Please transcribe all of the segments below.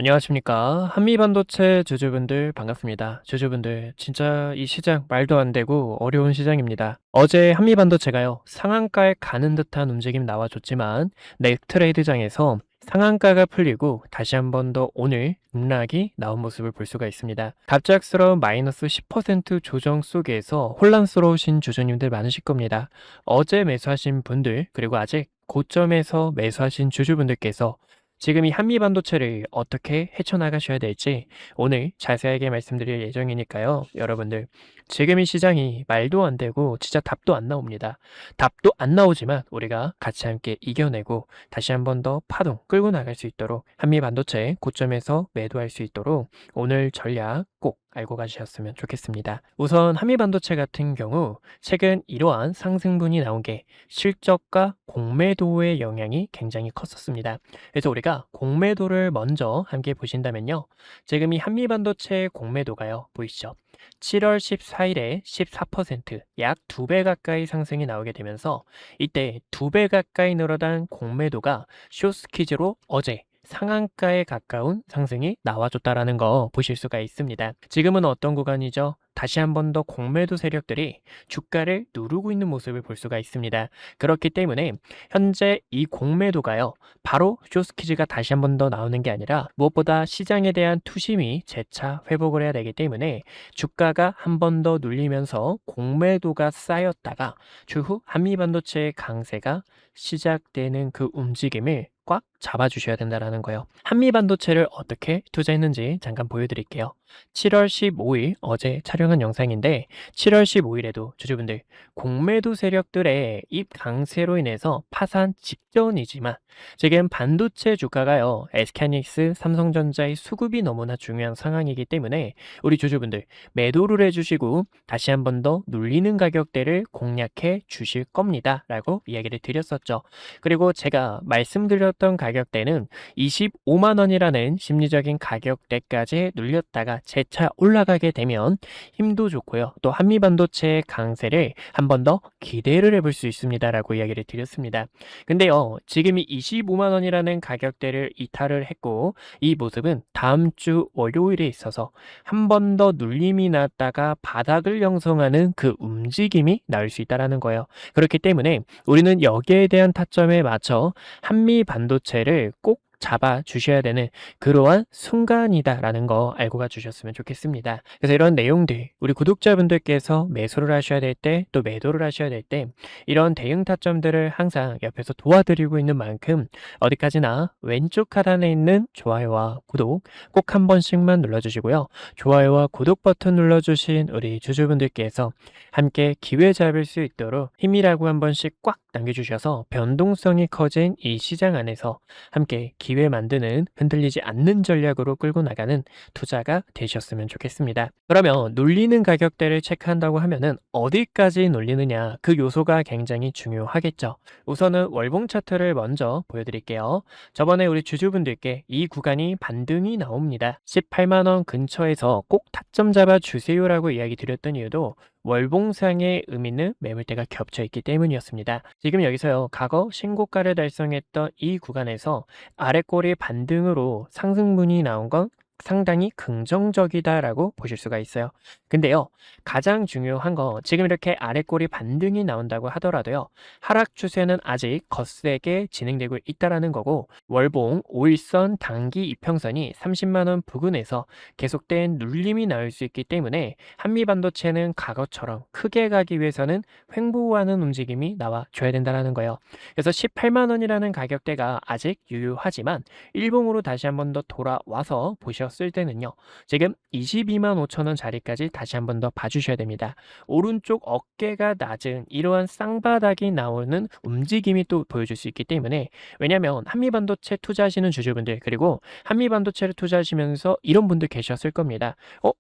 안녕하십니까. 한미반도체 주주분들 반갑습니다. 주주분들, 진짜 이 시장 말도 안 되고 어려운 시장입니다. 어제 한미반도체가요, 상한가에 가는 듯한 움직임 나와줬지만, 넥트레이드장에서 상한가가 풀리고 다시 한 번 더 오늘 급락이 나온 모습을 볼 수가 있습니다. 갑작스러운 마이너스 10% 조정 속에서 혼란스러우신 주주님들 많으실 겁니다. 어제 매수하신 분들, 그리고 아직 고점에서 매수하신 주주분들께서 지금 이 한미반도체를 어떻게 헤쳐나가셔야 될지 오늘 자세하게 말씀드릴 예정이니까요. 여러분들, 지금 이 시장이 말도 안 되고 진짜 답도 안 나옵니다. 답도 안 나오지만 우리가 같이 함께 이겨내고 다시 한 번 더 파동 끌고 나갈 수 있도록 한미반도체 고점에서 매도할 수 있도록 오늘 전략 꼭 알고 가셨으면 좋겠습니다. 우선 한미반도체 같은 경우 최근 이러한 상승분이 나온 게 실적과 공매도의 영향이 굉장히 컸었습니다. 그래서 우리가 공매도를 먼저 함께 보신다면요. 지금 이 한미반도체 공매도가요. 보이시죠? 7월 14일에 14%, 약 2배 가까이 상승이 나오게 되면서 이때 2배 가까이 늘어난 공매도가 쇼스퀴즈로 어제 상한가에 가까운 상승이 나와줬다라는 거 보실 수가 있습니다. 지금은 어떤 구간이죠? 다시 한 번 더 공매도 세력들이 주가를 누르고 있는 모습을 볼 수가 있습니다. 그렇기 때문에 현재 이 공매도가요, 바로 쇼스퀴즈가 다시 한 번 더 나오는 게 아니라 무엇보다 시장에 대한 투심이 재차 회복을 해야 되기 때문에 주가가 한 번 더 눌리면서 공매도가 쌓였다가 추후 한미반도체의 강세가 시작되는 그 움직임을 꽉 잡아주셔야 된다는 거예요. 한미반도체를 어떻게 투자했는지 잠깐 보여드릴게요. 7월 15일 어제 촬영한 영상인데 7월 15일에도 주주분들 공매도 세력들의 입 강세로 인해서 파산 직전이지만 지금 반도체 주가가요, SK하이닉스, 삼성전자의 수급이 너무나 중요한 상황이기 때문에 우리 주주분들 매도를 해주시고 다시 한 번 더 눌리는 가격대를 공략해 주실 겁니다 라고 이야기를 드렸었죠. 그리고 제가 말씀드렸던 가격대는 25만 원이라는 심리적인 가격대까지 눌렸다가 재차 올라가게 되면 힘도 좋고요. 또 한미반도체의 강세를 한 번 더 기대를 해볼 수 있습니다 라고 이야기를 드렸습니다. 근데요, 지금 이 25만 원이라는 가격대를 이탈을 했고 이 모습은 다음 주 월요일에 있어서 한 번 더 눌림이 났다가 바닥을 형성하는 그 움직임이 나올 수 있다는 거예요. 그렇기 때문에 우리는 여기에 대한 타점에 맞춰 한미 반도체를 꼭 잡아 주셔야 되는 그러한 순간이다라는 거 알고 가주셨으면 좋겠습니다. 그래서 이런 내용들 우리 구독자분들께서 매수를 하셔야 될 때 또 매도를 하셔야 될 때 이런 대응 타점들을 항상 옆에서 도와드리고 있는 만큼 어디까지나 왼쪽 하단에 있는 좋아요와 구독 꼭 한 번씩만 눌러주시고요. 좋아요와 구독 버튼 눌러주신 우리 주주분들께서 함께 기회 잡을 수 있도록 힘이라고 한 번씩 꽉 남겨주셔서 변동성이 커진 이 시장 안에서 함께 기회 만드는 흔들리지 않는 전략으로 끌고 나가는 투자가 되셨으면 좋겠습니다. 그러면 눌리는 가격대를 체크한다고 하면은 어디까지 눌리느냐, 그 요소가 굉장히 중요하겠죠. 우선은 월봉 차트를 먼저 보여드릴게요. 저번에 우리 주주분들께 이 구간이 반등이 나옵니다. 18만 원 근처에서 꼭 타점 잡아 주세요라고 이야기 드렸던 이유도 월봉상의 의미는 매물대가 겹쳐 있기 때문이었습니다. 지금 여기서요, 과거 신고가를 달성했던 이 구간에서 아래꼬리 반등으로 상승분이 나온 건 상당히 긍정적이다라고 보실 수가 있어요. 근데요, 가장 중요한 거 지금 이렇게 아래꼬리 반등이 나온다고 하더라도요, 하락 추세는 아직 거세게 진행되고 있다라는 거고, 월봉 5일선 단기 이평선이 30만 원 부근에서 계속된 눌림이 나올 수 있기 때문에 한미반도체는 과거처럼 크게 가기 위해서는 횡보하는 움직임이 나와줘야 된다는 거예요. 그래서 18만 원이라는 가격대가 아직 유효하지만 일봉으로 다시 한 번 더 돌아와서 보셨을 때는요, 지금 22만 5천 원 자리까지 다시 한 번 더 봐주셔야 됩니다. 오른쪽 어깨가 낮은 이러한 쌍바닥이 나오는 움직임이 또 보여줄 수 있기 때문에, 왜냐하면 한미반도체 투자하시는 주주분들 그리고 한미반도체를 투자하시면서 이런 분들 계셨을 겁니다.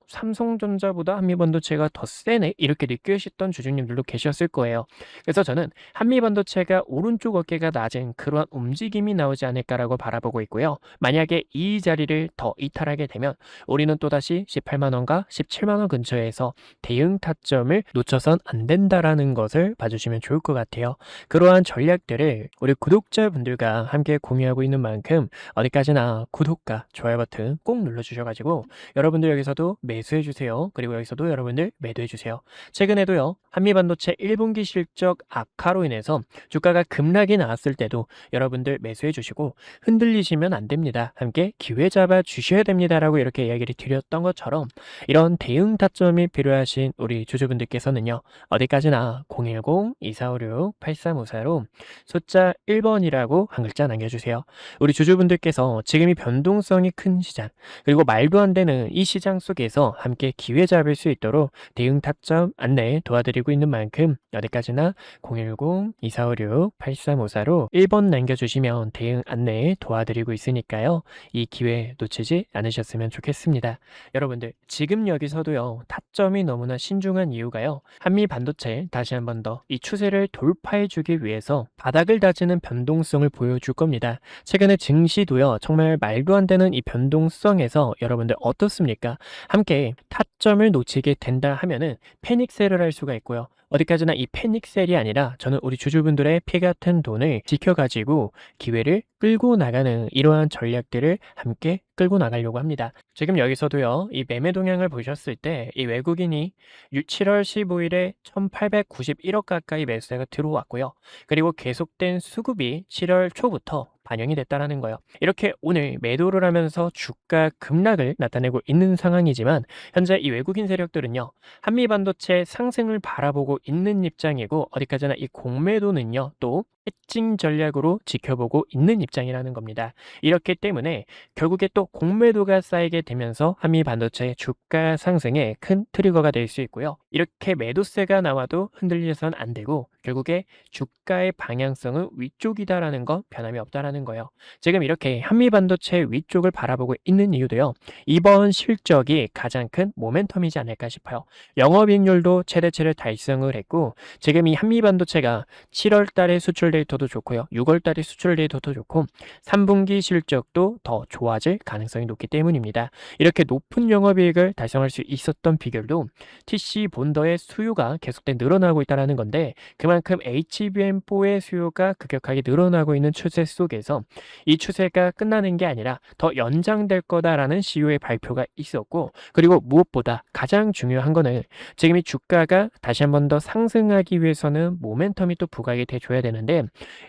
삼성전자보다 한미반도체가 더 세네? 이렇게 느끼셨던 주주님들도 계셨을 거예요. 그래서 저는 한미반도체가 오른쪽 어깨가 낮은 그러한 움직임이 나오지 않을까라고 바라보고 있고요. 만약에 이 자리를 더 이탈하게 하게 되면 우리는 또다시 18만원과 17만원 근처에서 대응 타점을 놓쳐선 안 된다라는 것을 봐주시면 좋을 것 같아요. 그러한 전략들을 우리 구독자분들과 함께 공유하고 있는 만큼 어디까지나 구독과 좋아요 버튼 꼭 눌러주셔가지고 여러분들 여기서도 매수해주세요. 그리고 여기서도 여러분들 매도해주세요. 최근에도요, 한미반도체 1분기 실적 악화로 인해서 주가가 급락이 나왔을 때도 여러분들 매수해주시고 흔들리시면 안 됩니다. 함께 기회 잡아 주셔야 됩니다라고 이렇게 이야기를 드렸던 것처럼 이런 대응 타점이 필요하신 우리 주주분들께서는요, 어디까지나 010-2456-8354로 숫자 1번이라고 한 글자 남겨주세요. 우리 주주분들께서 지금이 변동성이 큰 시장, 그리고 말도 안 되는 이 시장 속에서 함께 기회 잡을 수 있도록 대응 타점 안내 도와드리고 있는 만큼 어디까지나 010-2456-8354로 1번 남겨주시면 대응 안내 도와드리고 있으니까요. 이 기회 놓치지 않으셨으면 좋겠습니다. 여러분들 지금 여기서도요, 타점이 너무나 신중한 이유가요, 한미 반도체 다시 한 번 더 이 추세를 돌파해주기 위해서 바닥을 다지는 변동성을 보여줄 겁니다. 최근에 증시도요, 정말 말도 안 되는 이 변동성에서 여러분들 어떻습니까? 함께 타점을 놓치게 된다 하면은 패닉셀을 할 수가 있고요. 어디까지나 이 패닉셀이 아니라 저는 우리 주주분들의 피 같은 돈을 지켜가지고 기회를 끌고 나가는 이러한 전략들을 함께 끌고 나가려고 합니다. 지금 여기서도요, 이 매매 동향을 보셨을 때 이 외국인이 7월 15일에 1891억 가까이 매수세가 들어왔고요. 그리고 계속된 수급이 7월 초부터 반영이 됐다라는 거예요. 이렇게 오늘 매도를 하면서 주가 급락을 나타내고 있는 상황이지만 현재 이 외국인 세력들은요, 한미반도체 상승을 바라보고 있는 입장이고 어디까지나 이 공매도는요, 또 해칭 전략으로 지켜보고 있는 입장이라는 겁니다. 이렇기 때문에 결국에 또 공매도가 쌓이게 되면서 한미 반도체의 주가 상승에 큰 트리거가 될 수 있고요. 이렇게 매도세가 나와도 흔들려선 안 되고 결국에 주가의 방향성은 위쪽이다라는 건 변함이 없다라는 거예요. 지금 이렇게 한미 반도체 위쪽을 바라보고 있는 이유도요, 이번 실적이 가장 큰 모멘텀이지 않을까 싶어요. 영업이익률도 최대치를 달성을 했고 지금 이 한미 반도체가 7월 달에 수출 데이터도 좋고요. 6월 달에 수출 데이터도 좋고 3분기 실적도 더 좋아질 가능성이 높기 때문입니다. 이렇게 높은 영업이익을 달성할 수 있었던 비결도 TC 본더의 수요가 계속돼 늘어나고 있다는 건데 그만큼 HBM4의 수요가 급격하게 늘어나고 있는 추세 속에서 이 추세가 끝나는 게 아니라 더 연장될 거다라는 CEO의 발표가 있었고 그리고 무엇보다 가장 중요한 거는 지금 이 주가가 다시 한 번 더 상승하기 위해서는 모멘텀이 또 부각이 돼줘야 되는데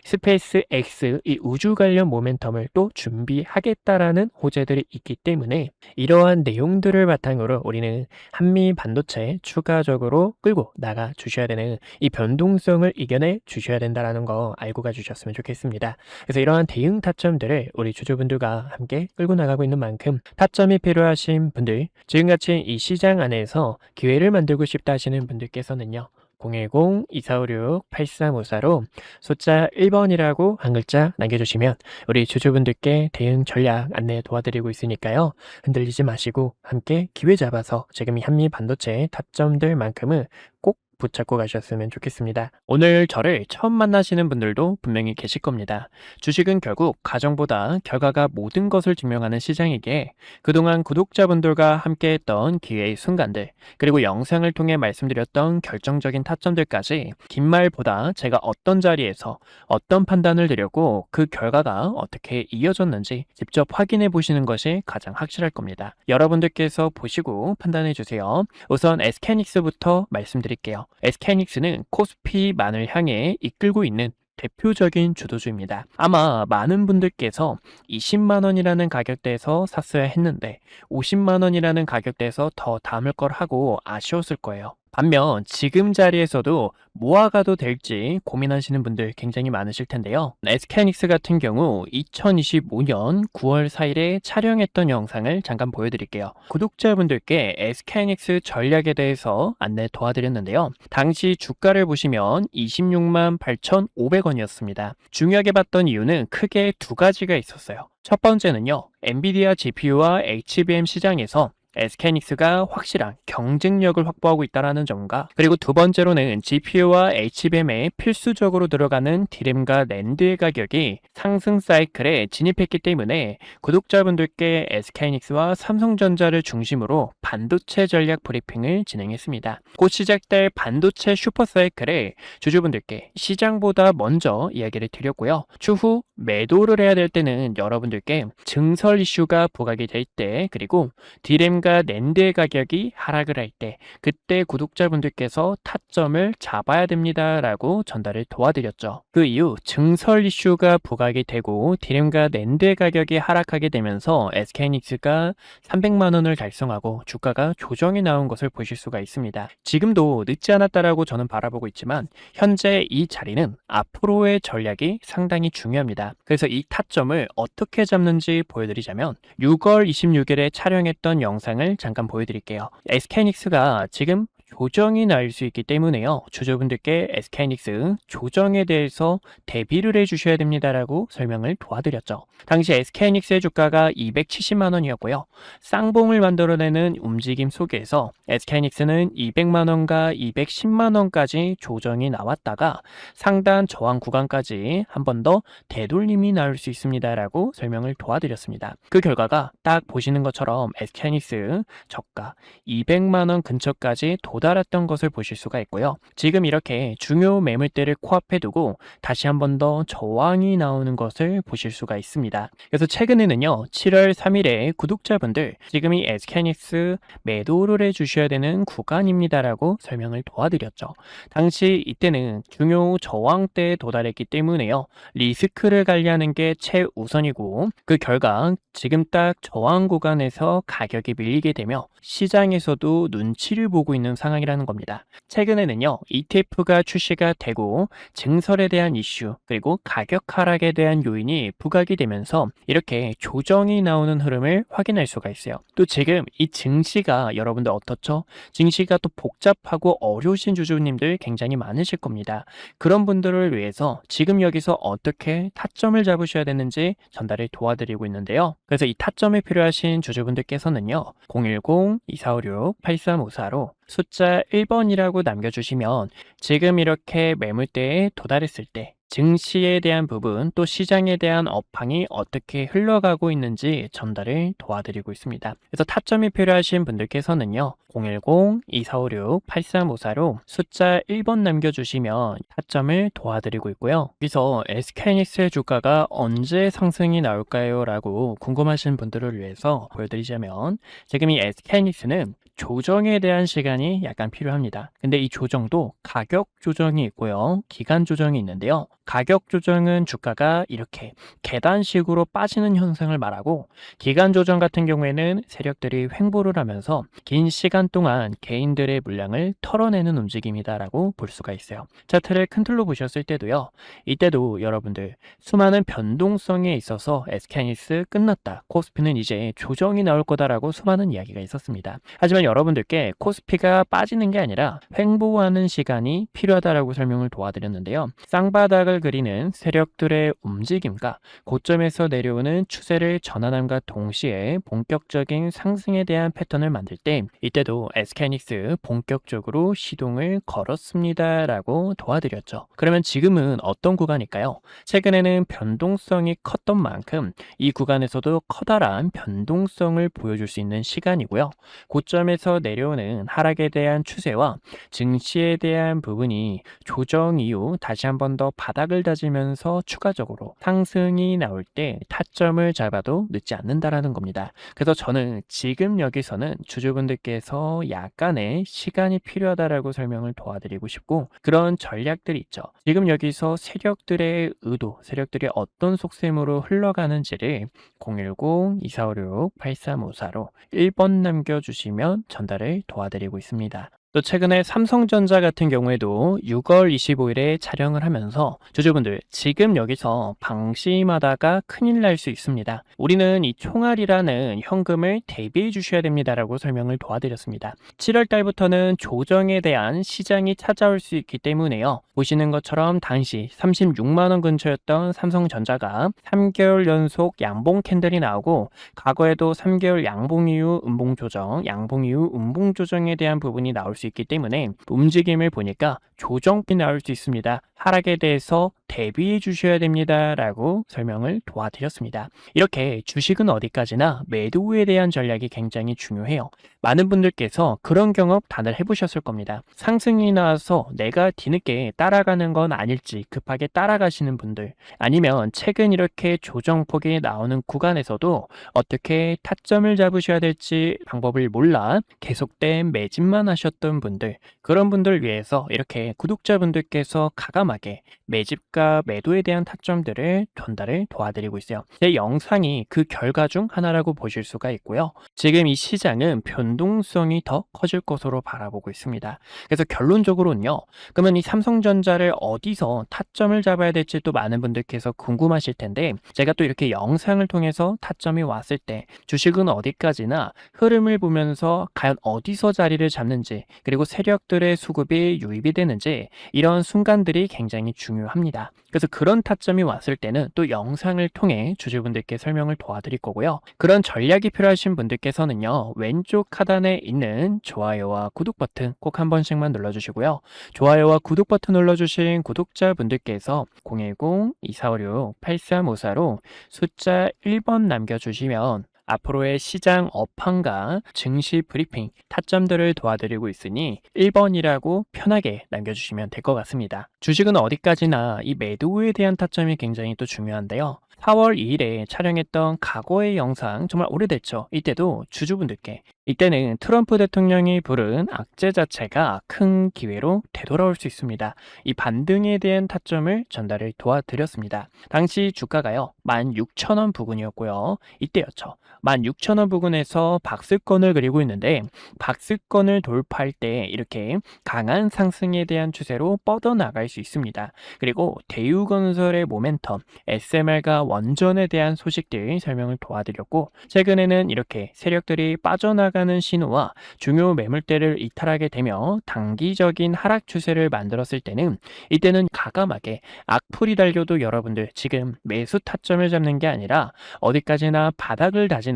스페이스 X 이 우주 관련 모멘텀을 또 준비하겠다라는 호재들이 있기 때문에 이러한 내용들을 바탕으로 우리는 한미 반도체 추가적으로 끌고 나가 주셔야 되는 이 변동성을 이겨내 주셔야 된다는 거 알고 가주셨으면 좋겠습니다. 그래서 이러한 대응 타점들을 우리 주주분들과 함께 끌고 나가고 있는 만큼 타점이 필요하신 분들, 지금같이 이 시장 안에서 기회를 만들고 싶다 하시는 분들께서는요, 010-2456-8354로 숫자 1번이라고 한 글자 남겨주시면 우리 주주분들께 대응 전략 안내 도와드리고 있으니까요. 흔들리지 마시고 함께 기회 잡아서 지금 이 한미 반도체 타점들만큼은 꼭 붙잡고 가셨으면 좋겠습니다. 오늘 저를 처음 만나시는 분들도 분명히 계실 겁니다. 주식은 결국 가정보다 결과가 모든 것을 증명하는 시장이기에 그동안 구독자분들과 함께했던 기회의 순간들, 그리고 영상을 통해 말씀드렸던 결정적인 타점들까지 긴 말보다 제가 어떤 자리에서 어떤 판단을 드렸고 그 결과가 어떻게 이어졌는지 직접 확인해 보시는 것이 가장 확실할 겁니다. 여러분들께서 보시고 판단해 주세요. 우선 SK하이닉스부터 말씀드릴게요. SK하이닉스는 코스피만을 향해 이끌고 있는 대표적인 주도주입니다. 아마 많은 분들께서 20만원이라는 가격대에서 샀어야 했는데 50만원이라는 가격대에서 더 담을 걸 하고 아쉬웠을 거예요. 반면 지금 자리에서도 모아가도 될지 고민하시는 분들 굉장히 많으실 텐데요. SK하이닉스 같은 경우 2025년 9월 4일에 촬영했던 영상을 잠깐 보여드릴게요. 구독자분들께 SK하이닉스 전략에 대해서 안내 도와드렸는데요. 당시 주가를 보시면 26만 8,500원이었습니다. 중요하게 봤던 이유는 크게 두 가지가 있었어요. 첫 번째는요, 엔비디아 GPU와 HBM 시장에서 SK하이닉스가 확실한 경쟁력을 확보하고 있다는 점과 그리고 두 번째로는 GPU와 HBM에 필수적으로 들어가는 DRAM과 낸드의 가격이 상승 사이클에 진입했기 때문에 구독자분들께 SK하이닉스와 삼성전자를 중심으로 반도체 전략 브리핑을 진행했습니다. 곧 시작될 반도체 슈퍼 사이클에 주주분들께 시장보다 먼저 이야기를 드렸고요. 추후 매도를 해야 될 때는 여러분들께 증설 이슈가 부각이 될 때, 그리고 DRAM과 낸드의 가격이 하락을 할 때, 그때 구독자분들께서 타점을 잡아야 됩니다 라고 전달을 도와드렸죠. 그 이후 증설 이슈가 부각이 되고 DRAM과 낸드의 가격이 하락하게 되면서 SK하이닉스가 300만원을 달성하고 주가가 조정이 나온 것을 보실 수가 있습니다. 지금도 늦지 않았다라고 저는 바라보고 있지만 현재 이 자리는 앞으로의 전략이 상당히 중요합니다. 그래서 이 타점을 어떻게 잡는지 보여드리자면 6월 26일에 촬영했던 영상을 잠깐 보여드릴게요. SK하이닉스가 지금 조정이 날 수 있기 때문에요. 주주분들께 SK하이닉스 조정에 대해서 대비를 해주셔야 됩니다라고 설명을 도와드렸죠. 당시 SK하이닉스의 주가가 270만원이었고요. 쌍봉을 만들어내는 움직임 속에서 SK하이닉스는 200만원과 210만원까지 조정이 나왔다가 상단 저항 구간까지 한 번 더 되돌림이 나올 수 있습니다라고 설명을 도와드렸습니다. 그 결과가 딱 보시는 것처럼 SK하이닉스 저가 200만원 근처까지 도달했던 것을 보실 수가 있고요. 지금 이렇게 중요 매물대를 코앞에 두고 다시 한 번 더 저항이 나오는 것을 보실 수가 있습니다. 그래서 최근에는요, 7월 3일에 구독자분들 지금이 SK하이닉스 매도를 해주셔야 되는 구간입니다라고 설명을 도와드렸죠. 당시 이때는 중요 저항대에 도달했기 때문에요, 리스크를 관리하는 게 최우선이고, 그 결과 지금 딱 저항 구간에서 가격이 밀리게 되며 시장에서도 눈치를 보고 있는 상황이라는 겁니다. 최근에는요, ETF가 출시가 되고 증설에 대한 이슈, 그리고 가격 하락에 대한 요인이 부각이 되면서 이렇게 조정이 나오는 흐름을 확인할 수가 있어요. 또 지금 이 증시가 여러분들 어떻죠? 증시가 또 복잡하고 어려우신 주주님들 굉장히 많으실 겁니다. 그런 분들을 위해서 지금 여기서 어떻게 타점을 잡으셔야 되는지 전달을 도와드리고 있는데요. 그래서 이 타점이 필요하신 주주분들께서는요, 010-2456-8354로 숫자 1번이라고 남겨주시면 지금 이렇게 매물대에 도달했을 때 증시에 대한 부분, 또 시장에 대한 업황이 어떻게 흘러가고 있는지 전달을 도와드리고 있습니다. 그래서 타점이 필요하신 분들께서는요, 010-2456-8354로 숫자 1번 남겨주시면 타점을 도와드리고 있고요. 여기서 SK하이닉스의 주가가 언제 상승이 나올까요? 라고 궁금하신 분들을 위해서 보여드리자면 지금 이 SK하이닉스는 조정에 대한 시간이 약간 필요합니다. 근데 이 조정도 가격 조정이 있고요, 기간 조정이 있는데요. 가격 조정은 주가가 이렇게 계단식으로 빠지는 현상을 말하고, 기간 조정 같은 경우에는 세력들이 횡보를 하면서 긴 시간 동안 개인들의 물량을 털어내는 움직임이다라고 볼 수가 있어요. 차트를 큰 틀로 보셨을 때도요, 이때도 여러분들 수많은 변동성에 있어서 SK하이닉스 끝났다, 코스피는 이제 조정이 나올 거다라고 수많은 이야기가 있었습니다. 하지만 여러분들께 코스피가 빠지는 게 아니라 횡보하는 시간이 필요하다라고 설명을 도와드렸는데요. 쌍바닥을 그리는 세력들의 움직임과 고점에서 내려오는 추세를 전환함과 동시에 본격적인 상승에 대한 패턴을 만들 때 이때도 SK하이닉스 본격적으로 시동을 걸었습니다 라고 도와드렸죠. 그러면 지금은 어떤 구간일까요? 최근에는 변동성이 컸던 만큼 이 구간에서도 커다란 변동성을 보여줄 수 있는 시간이고요. 고점에서 내려오는 하락에 대한 추세와 증시에 대한 부분이 조정 이후 다시 한 번 더 바닥을 다지면서 추가적으로 상승이 나올 때 타점을 잡아도 늦지 않는다라는 겁니다. 그래서 저는 지금 여기서는 주주분들께서 약간의 시간이 필요하다라고 설명을 도와드리고 싶고, 그런 전략들이 있죠. 지금 여기서 세력들의 의도, 세력들이 어떤 속셈으로 흘러가는지를 010-2456-8354로 1번 남겨주시면 전달을 도와드리고 있습니다. 또 최근에 삼성전자 같은 경우에도 6월 25일에 촬영을 하면서 주주분들 지금 여기서 방심하다가 큰일 날 수 있습니다. 우리는 이 총알이라는 현금을 대비해 주셔야 됩니다라고 설명을 도와드렸습니다. 7월 달부터는 조정에 대한 시장이 찾아올 수 있기 때문에요. 보시는 것처럼 당시 36만 원 근처였던 삼성전자가 3개월 연속 양봉 캔들이 나오고 과거에도 3개월 양봉 이후 음봉 조정, 양봉 이후 음봉 조정에 대한 부분이 나올 수 있기 때문에 움직임을 보니까 조정이 나올 수 있습니다. 하락에 대해서 대비해 주셔야 됩니다 라고 설명을 도와드렸습니다. 이렇게 주식은 어디까지나 매도에 대한 전략이 굉장히 중요해요. 많은 분들께서 그런 경험 다들 해보셨을 겁니다. 상승이 나와서 내가 뒤늦게 따라가는 건 아닐지 급하게 따라가시는 분들, 아니면 최근 이렇게 조정폭이 나오는 구간에서도 어떻게 타점을 잡으셔야 될지 방법을 몰라 계속된 매집만 하셨던 분들, 그런 분들 위해서 이렇게 구독자분들께서 가감하게 매집과 매도에 대한 타점들을 전달을 도와드리고 있어요. 제 영상이 그 결과 중 하나라고 보실 수가 있고요. 지금 이 시장은 변동성이 더 커질 것으로 바라보고 있습니다. 그래서 결론적으로는요. 그러면 이 삼성전자를 어디서 타점을 잡아야 될지 또 많은 분들께서 궁금하실 텐데, 제가 또 이렇게 영상을 통해서 타점이 왔을 때 주식은 어디까지나 흐름을 보면서 과연 어디서 자리를 잡는지, 그리고 세력들의 수급이 유입이 되는지, 이런 순간들이 굉장히 중요합니다. 그래서 그런 타점이 왔을 때는 또 영상을 통해 주주분들께 설명을 도와드릴 거고요. 그런 전략이 필요하신 분들께서는요, 왼쪽 하단에 있는 좋아요와 구독 버튼 꼭 한 번씩만 눌러주시고요. 좋아요와 구독 버튼 눌러주신 구독자분들께서 010-2456-8354로 숫자 1번 남겨주시면 앞으로의 시장 업황과 증시 브리핑, 타점들을 도와드리고 있으니 1번이라고 편하게 남겨주시면 될 것 같습니다. 주식은 어디까지나 이 매도에 대한 타점이 굉장히 또 중요한데요. 4월 2일에 촬영했던 과거의 영상 정말 오래됐죠. 이때도 주주분들께, 이때는 트럼프 대통령이 부른 악재 자체가 큰 기회로 되돌아올 수 있습니다. 이 반등에 대한 타점을 전달을 도와드렸습니다. 당시 주가가요 16,000원 부근이었고요. 이때였죠. 16,000원 부근에서 박스권을 그리고 있는데, 박스권을 돌파할 때 이렇게 강한 상승에 대한 추세로 뻗어나갈 수 있습니다. 그리고 대우건설의 모멘텀, SMR과 원전에 대한 소식들 설명을 도와드렸고, 최근에는 이렇게 세력들이 빠져나가는 신호와 중요 매물대를 이탈하게 되며 단기적인 하락 추세를 만들었을 때는, 이때는 가감하게 악플이 달려도 여러분들 지금 매수 타점을 잡는 게 아니라 어디까지나 바닥을 다지는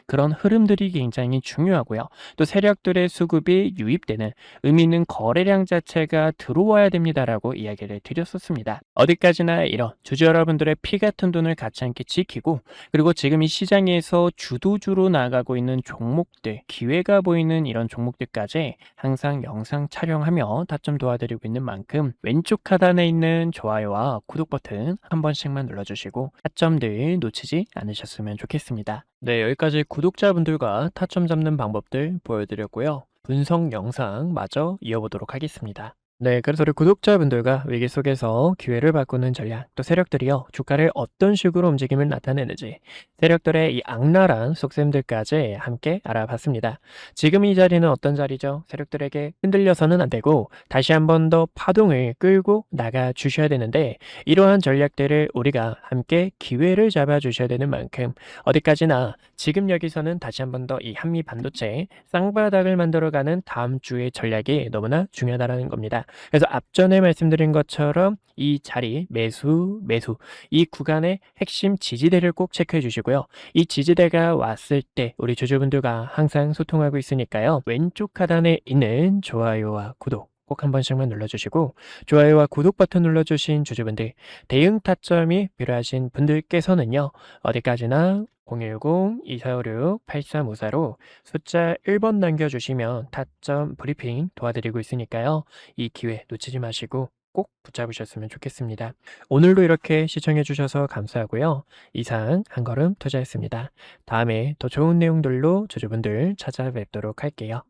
그런 흐름들이 굉장히 중요하고요. 또 세력들의 수급이 유입되는 의미 있는 거래량 자체가 들어와야 됩니다라고 이야기를 드렸었습니다. 어디까지나 이런 주주 여러분들의 피 같은 돈을 가치 않게 지키고, 그리고 지금 이 시장에서 주도주로 나가고 있는 종목들, 기회가 보이는 이런 종목들까지 항상 영상 촬영하며 타점 도와드리고 있는 만큼 왼쪽 하단에 있는 좋아요와 구독 버튼 한 번씩만 눌러주시고 타점들 놓치지 않으셨으면 좋겠습니다. 네, 여기까지 구독자분들과 타점 잡는 방법들 보여드렸고요. 분석 영상 마저 이어보도록 하겠습니다. 네, 그래서 우리 구독자분들과 위기 속에서 기회를 바꾸는 전략, 또 세력들이요, 주가를 어떤 식으로 움직임을 나타내는지, 세력들의 이 악랄한 속셈들까지 함께 알아봤습니다. 지금 이 자리는 어떤 자리죠? 세력들에게 흔들려서는 안 되고 다시 한 번 더 파동을 끌고 나가 주셔야 되는데, 이러한 전략들을 우리가 함께 기회를 잡아 주셔야 되는 만큼 어디까지나 지금 여기서는 다시 한 번 더 이 한미 반도체 쌍바닥을 만들어가는 다음 주의 전략이 너무나 중요하다는 겁니다. 그래서 앞전에 말씀드린 것처럼 이 자리 매수 이 구간의 핵심 지지대를 꼭 체크해 주시고요. 이 지지대가 왔을 때 우리 주주분들과 항상 소통하고 있으니까요. 왼쪽 하단에 있는 좋아요와 구독 꼭 한 번씩만 눌러주시고, 좋아요와 구독 버튼 눌러주신 주주분들, 대응 타점이 필요하신 분들께서는요, 어디까지나 010-2456-8354로 숫자 1번 남겨주시면 타점 브리핑 도와드리고 있으니까요. 이 기회 놓치지 마시고 꼭 붙잡으셨으면 좋겠습니다. 오늘도 이렇게 시청해주셔서 감사하고요. 이상 한걸음 투자했습니다. 다음에 더 좋은 내용들로 주주분들 찾아뵙도록 할게요.